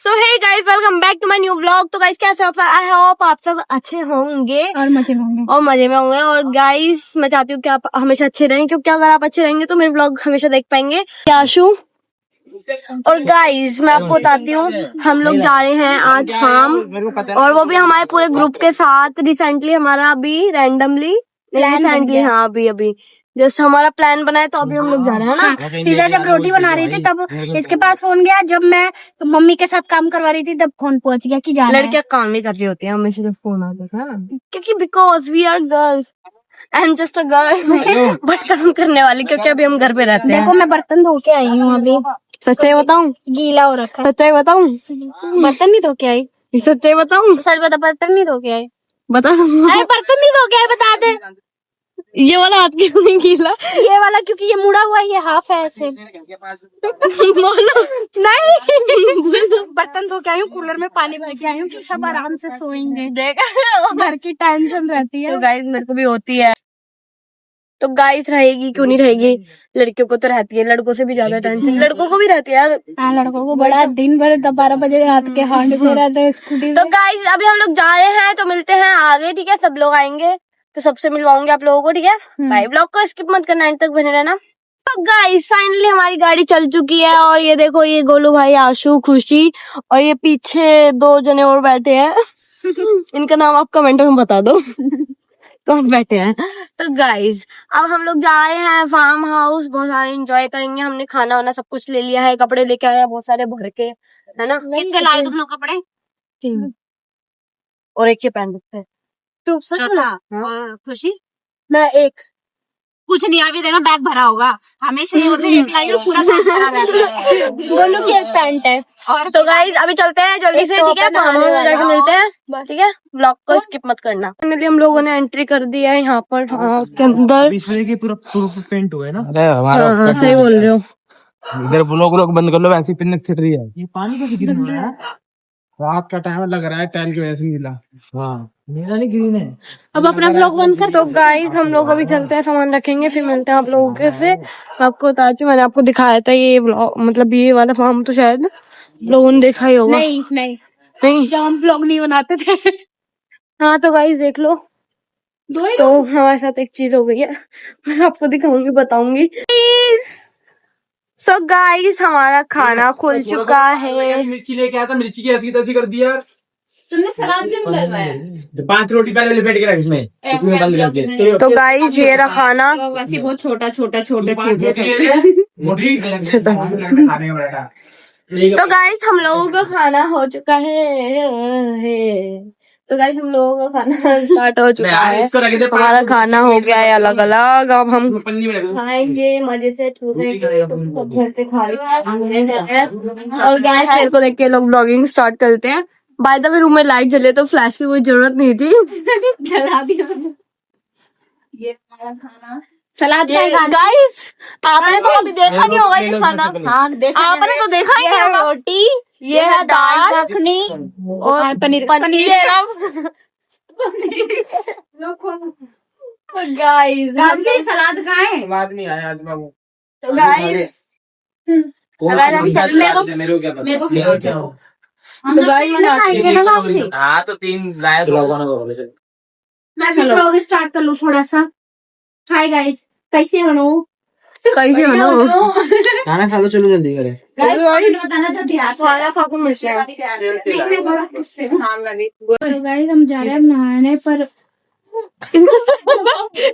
So hey guys, welcome back to my new vlog. तो guys कैसे हो? I hope आप सब अच्छे होंगे और मजे में होंगे। और गाइस मैं चाहती हूँ कि आप हमेशा अच्छे रहें, क्योंकि अगर आप अच्छे रहेंगे तो मेरे व्लॉग हमेशा देख पाएंगे। आशु और गाइस मैं आपको बताती हूँ, हम लोग जा रहे हैं आज फार्म, और वो भी हमारे पूरे ग्रुप के साथ। रिसेंटली हमारा अभी अभी जस्ट हमारा प्लान बना है, तो अभी हम लोग जा रहे हैं ना। पिज्जा जब रोटी बना रही थी तब इसके पास फोन गया, जब मैं मम्मी के साथ काम करवा रही थी तब फोन पहुंच गया कि जाना है। लड़कियां काम नहीं कर रही होती है, हमें सिर्फ फोन आता था, क्योंकि because we are girls and just a girl but काम करने वाली, क्योंकि अभी हम घर पे रहते हैं। देखो मैं बर्तन धो के आई हूँ अभी। सच्चाई बताऊं? गीला हो रखा है। सच्चाई बताऊं? बर्तन नहीं धो के आई। सच्चाई बताऊं? सच बता, बर्तन नहीं धो के आई। बता। अरे बर्तन नहीं धो के आई, बता दे। ये वाला हाथ क्यों नहीं गीला? ये वाला क्योंकि ये मुड़ा हुआ है, ये हाफ है ऐसे। बोलो। नहीं बर्तन धो के आई हूँ, कूलर में पानी भर के आई हूँ कि सब आराम से सोएंगे। देख घर की टेंशन रहती है। तो गाइस मेरे को भी होती है, तो गाइस रहेगी क्यों नहीं रहेगी, लड़कियों को तो रहती है, लड़कों से भी ज्यादा टेंशन लड़कों को भी रहती है यार। हाँ, लड़कों को बड़ा दिन भर 12 बजे रात के हांडते रहते हैं स्कूटी तो गाइस अभी हम लोग जा रहे हैं, तो मिलते हैं आगे, ठीक है? सब लोग आएंगे तो सबसे मिलवाऊंगी आप लोगों को, ठीक है? भाई ब्लॉग को स्किप मत करना, एंड तक बने रहना। तो गाइस फाइनली हमारी गाड़ी चल चुकी है, और ये देखो, ये गोलू भाई, आशु, खुशी, और ये पीछे 2 जने और बैठे हैं इनका नाम आप कमेंट में बता दो कौन बैठे हैं। तो गाइस अब हम लोग जा रहे हैं फार्म हाउस, बहुत सारे एंजॉय करेंगे। हमने खाना वाना सब कुछ ले लिया है, कपड़े लेके आए हैं बहुत सारे भर के, है ना? कितने लाए तुम लोग कपड़े? 3 और एक ये पहन रखते हैं। तू सच में? खुशी मैं एक कुछ नहीं, अभी देखना बैग भरा होगा। हमेशा ये होता है, एक लाई हो, पूरा बैग भरा रहता है। गोलू की एक पैंट है। और तो गाइस अभी चलते हैं जल्दी से, ठीक है? फार्म हाउस में जाके मिलते हैं, ठीक है? ब्लॉग को स्किप मत करना। फाइनली हम लोगों ने एंट्री कर दिया है यहाँ पर के अंदर। पूरा पेंट हुआ है ना। अरे हमारा सही बोल रहे हो। इधर ब्लॉग बंद कर लो, वैसे ही पिन छिट रही है। ये पानी कैसे गिर रहा है? रात का टाइम लग रहा है, टाइल की वजह से गिला। हाँ मेरा नहीं ग्रीन है। अब अपना ब्लॉग बंद कर। तो गाइस हम लोग अभी चलते हैं, सामान रखेंगे, फिर मिलते हैं आप लोगों के से। मैं आपको बताती हूँ, मैंने आपको दिखाया था ये ब्लॉग, मतलब ये वाला फार्म तो शायद लोगों ने देखा ही होगा। नहीं जब हम ब्लॉग नहीं बनाते थे। हाँ तो गाइस देख लो। तो हमारे साथ एक चीज हो गई है, मैं आपको दिखाऊंगी, बताऊंगी। सो गाइस हमारा खाना खुल चुका है। मिर्ची लेके आया था, मिर्ची की ऐसी तैसी कर दिया। तुमने सलाद क्यों डलवाया? 5 रोटी पहले लिपेट के रख इसमें बंद कर दे। तो गाइस ये रहा खाना। वैसे बहुत छोटा छोटा छोटे तो गाइस हम लोगों का खाना हो चुका है। तो गाइस हम लोगों का खाना स्टार्ट हो चुका है। हमारा खाना हो गया है अलग अलग। अब हम खाएंगे मजे से, छूटेंगे, तो घर पे खा रहे। और गाइस मेरे को देख के लोग ब्लॉगिंग स्टार्ट करते हैं। बाय द वे रूम में लाइट जले, तो फ्लैश की कोई जरूरत नहीं थी, जला दिया। ये हमारा खाना सलाद गाइस आपने तो अभी देखा नहीं होगा ये खाना। हाँ देखा, आपने तो देखा ही नहीं होगा। रोटी, ये है दाल मखनी और पनीर। गाइस सलाद कहाँ है? बाद नहीं आया आज बाबू। तो गाइस मेरे को क्या तो गाइस मैंने हाँ तो 3 लाया। मैं भी ब्लॉग स्टार्ट कर लूँ थोड़ा सा। हाय गाइस, कैसे हो? कैसे बनाओ? खाना खा लो, चलो जल्दी करे। बताना जो ध्यान तो गाइस हम जा रहे हैं नहाने पर।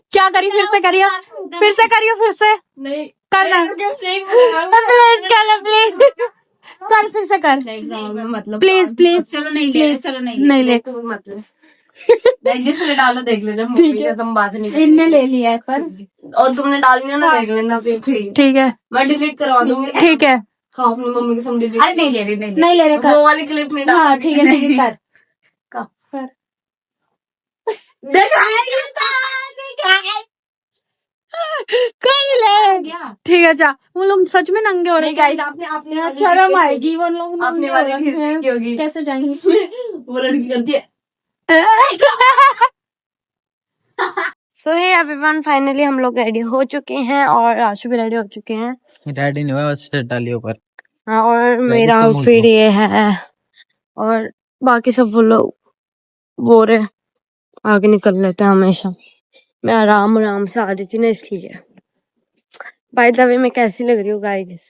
क्या करी? फिर से करियो, फिर से करियो, फिर से नहीं करना। प्लीज कर, प्लीज कर, फिर से कर, मतलब प्लीज प्लीज। चलो नहीं ले, चलो नहीं ले, मतलब जिसने डाला देख लेना, ठीक है। तुम बात नहीं इनने ले लिया है पर, और तुमने डाल दिया ना, देख लेना फिर। ठीक है, मैं डिलीट करवा दूंगी। ठीक है। खाओ अपनी मम्मी के सामने। अरे नहीं ले रही, नहीं ले रहे, कर। वो वाली क्लिप नहीं हाँ डाल। ठीक है, ठीक है, कर। कर ले, ठीक है। जा, वो लोग सच में नंगे हो रहे हैं। आपने शर्म आएगी, वो लोग अपने वाली की होगी। कैसे जाएंगे? वो लड़की करती है। सो हे एवरीवन, फाइनली हम लोग रेडी हो चुके हैं, और आशु भी रेडी हो चुके हैं। रेडी नहीं हुआ, बस डालिए ऊपर। हाँ, और मेरा आउटफिट ये है। और बाकी सब वो लोग बोरे आगे निकल लेते हैं हमेशा। मैं आराम आराम से आ रही थी ना इसलिए। बाय द वे मैं कैसी लग रही हूँ गाइस?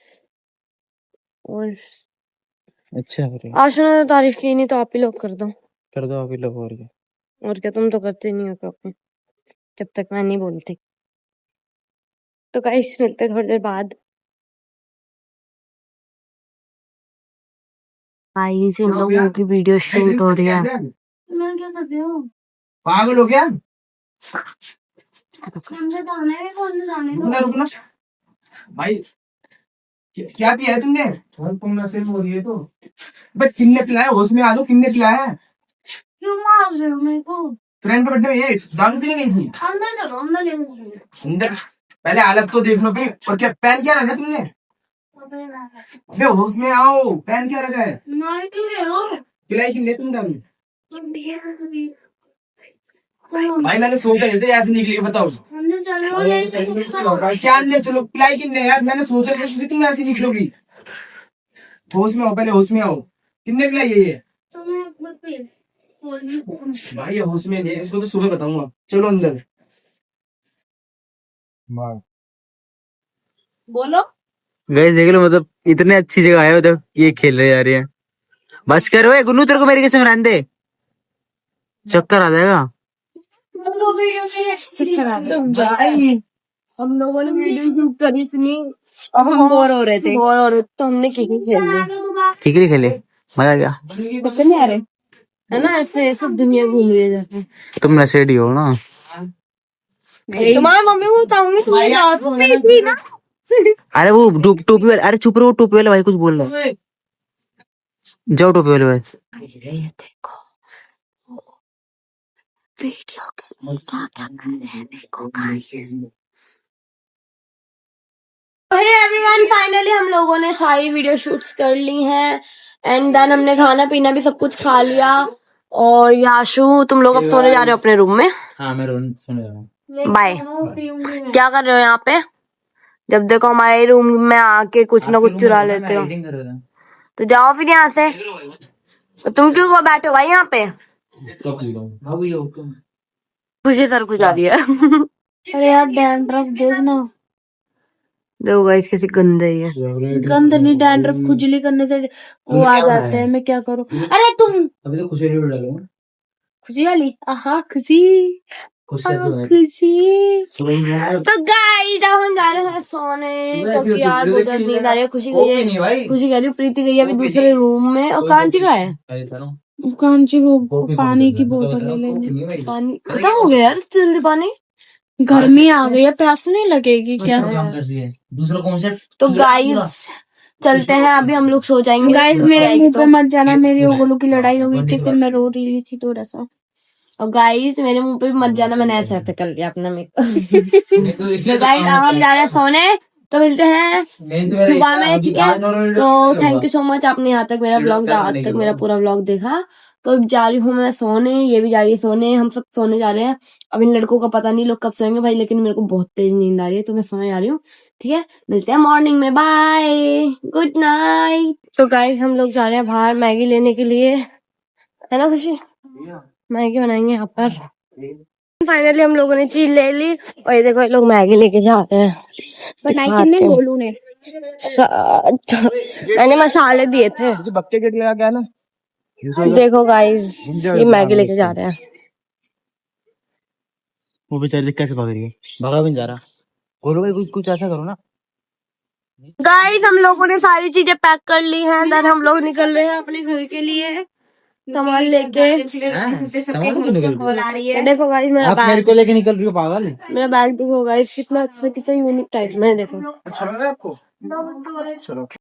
और अच्छा है, आशा ने तो तारीफ की नहीं तो आप ही लोग कर दो। कर दो अभी लोग। और क्या, और क्या, तुम तो करते नहीं हो कभी जब तक मैं नहीं बोलती। तो गाइस मिलते हैं थोड़ी देर बाद। गाइस इन लोगों की वीडियो शूट हो रही है। मैं क्या करती हूँ? पागल हो गया? हमने जाना है, कौन से जाने रुकना रुकना भाई, क्या पिया है तुमने? तुम नशे में हो रही है तो भाई, किन्ने पिलाया? होश में आ जाओ, किन्ने पिलाया है? क्यों मार रहे हो मेरे को? फ्रेंड का बर्थडे में ये दारू पीने गई थी अंदर चलो, अंदर ले चलो। अंदर। पहले हालत तो देख लो भाई। और क्या पहन क्या रखा है तुमने? अबे होश में आओ, पहन क्या रखा है? मार क्यों रहे हो? पिलाई किन्ने तुम दारू? भाई मैंने सोचा नहीं था ऐसे निकली, बताओ अंदर चलो, यही से सब क्या अंदर चलो, पिलाई किन्ने यार? मैंने सोचा नहीं था तुम ऐसी निकलोगी। होश में आओ, पहले होश में आओ। किन्ने पिलाई है ये? तुम्हें मत पे भाई ये होश में नहीं है, इसको तो सुबह बताऊंगा। चलो अंदर। बोलो। गैस देख लो, मतलब इतने अच्छी जगह आए हो तो ये खेल रहे जा रही है। बस करो ए गुन्नू, तेरे को मेरी कसम रहने दे, चक्कर आ जाएगा। हम लोगों ने वीडियो शूट करी इतनी, अब हम बोर हो रहे थे। बोर हो रहे तो हमने किसी खेल ली। ठीकरी खेले, मजा आ गया। पता नहीं आ रहे है ना, ऐसे सब दुनिया घूम रही है जैसे। तुम नशेड़ी हो ना। तुम्हारी मम्मी को बताऊंगी, तुमने दारू पी थी ना। अरे वो टोपी वाले, अरे चुप रहो, टोपी वाले भाई कुछ बोल रहा है। जाओ टोपी वाले भाई। ये देखो वीडियो के लिए क्या क्या कर रहे हैं, देखो गाइस। हेलो एवरीवन, फाइनली हम लोगों ने सारी वीडियो शूट्स कर ली हैं एंड देन हमने खाना पीना भी सब कुछ खा लिया। और याशु तुम लोग अब सोने जा रहे हो अपने रूम में। हाँ मैं सुन रहा हूँ। बाय। क्या कर रहे हो यहाँ पे? जब देखो हमारे रूम में आके कुछ ना कुछ चुरा लेते हो, तो जाओ फिर यहाँ से। तुम क्यों बैठे हो भाई यहाँ पे? मुझे सर कुछ आ रही है। अरे यार डैंड्रफ देखना, देखो गाइस कैसे गंदे ही है। गंद नहीं, डैंड्रफ खुजली करने से वो आ जाते हैं। मैं क्या करूँ? अरे तुम अभी तो खुशी वीडियो डालूंगा। खुशी वाली, आहा खुशी, खुशी खुशी। तो गाइस अब हम जा रहे हैं सोने क्योंकि यार बहुत ज्यादा नींद आ रही है। खुशी गई है, नहीं भाई, खुशी कह रही है, प्रीति गई है अभी दूसरे रूम में। और कांची का है कांची वो पानी की बोतल ले लेंगे। पानी खत्म हो गया यार जल्दी पानी। गर्मी आ गई है, प्यास नहीं लगेगी क्या? दूसरा कॉन्सेप्ट। तो गाइस चलते हैं, अभी हम लोग सो जाएंगे। गाइस मेरे मुंह पे मत जाना, मेरी ओगलों की लड़ाई हो गई थी, फिर मैं रो रही थी थोड़ा सा। और गाइस मेरे मुंह पे भी मत जाना, मैंने ऐसे ऐसे कर लिया अपना मेकअप। तो गाइस अब हम जा रहे हैं सोने, तो मिलते हैं सुबह में, ठीक है? तो थैंक यू सो मच, आपने यहाँ तक मेरा ब्लॉग, आज तक मेरा पूरा ब्लॉग देखा। तो अब जा रही हूँ मैं सोने, ये भी जा रही है सोने, हम सब सोने जा रहे हैं। अब इन लड़कों का पता नहीं लोग कब सोएंगे भाई, लेकिन मेरे को बहुत तेज नींद आ रही है तो मैं सोने जा रही हूँ, ठीक है? मिलते हैं मॉर्निंग में, बाय, गुड नाइट। तो गाइस हम लोग जा रहे हैं बाहर मैगी लेने के लिए, है ना खुशी? मैगी बनाएंगे यहाँ पर। फाइनली हम लोगों ने चीज ले ली और ये देखो ये लोग मैगी लेके जा रहे हैं। बनाई कितने गोलू ने? मैंने मसाले दिए थे। बक्के के लिए क्या ना, देखो गाइस ये मैगी लेके जा रहे हैं। वो बेचारी कैसे भाग रही है, भागा भी नहीं जा रहा। बोलो भाई कुछ ऐसा करो ना। गाइस हम लोगों ने सारी चीजें पैक कर ली हैं, देन हम लोग निकल रहे हैं अपने घर के लिए सामान लेके। देखो गाइस मेरा आप मेरे बैग, को लेके निकल रही हो पागल। मेरा बैग देखो गाइस कितना अच्छा, कितना यूनिक टाइप में है, देखो। अच्छा लग रहा है आपको? चलो।